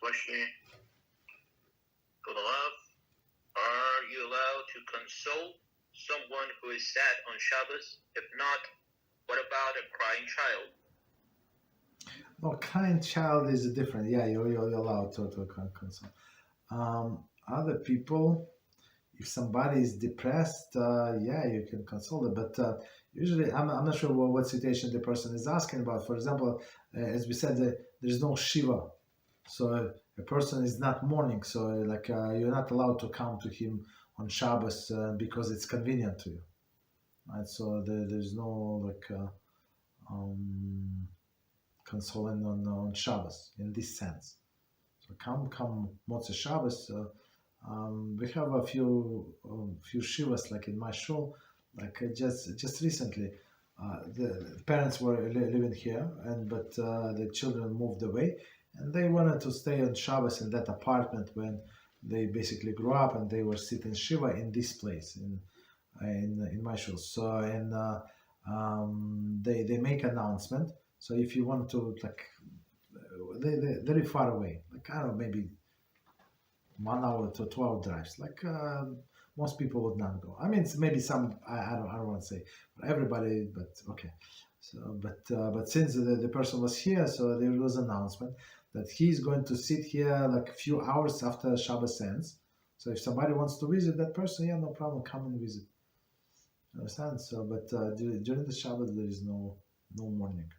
question for the Rav. Are you allowed to console someone who is sad on Shabbos? If not, what about a crying child? No, kind child is different. Yeah, you're allowed to console. Other people, if somebody is depressed, yeah, you can console it. But usually, I'm not sure what situation the person is asking about. For example, as we said, there's no Shiva. So a person is not mourning. So like you're not allowed to come to him on Shabbos because it's convenient to you. Right? So there's no like consoling on Shabbos in this sense. So come Motzei Shabbos. We have a few shivas like in my shul, like just recently. The parents were living here, but the children moved away, and they wanted to stay on Shabbos in that apartment when they basically grew up, and they were sitting shiva in this place in my shul. So and they make announcement. So if you want to like, they're very far away, like I don't know, maybe 1 hour to 12 drives. Like most people would not go. I mean, maybe some. I don't want to say for everybody, but okay. So, but since the person was here, so there was announcement that he's going to sit here like a few hours after Shabbos ends. So if somebody wants to visit that person, yeah, no problem, come and visit. Understand? So, but during the Shabbos there is no mourning.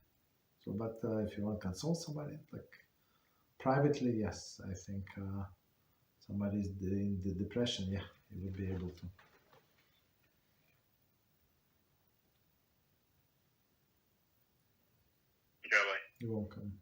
So, but if you want to console somebody, like privately, yes, I think. Somebody's in the depression, yeah, you will be able to. Rabbi. You're welcome.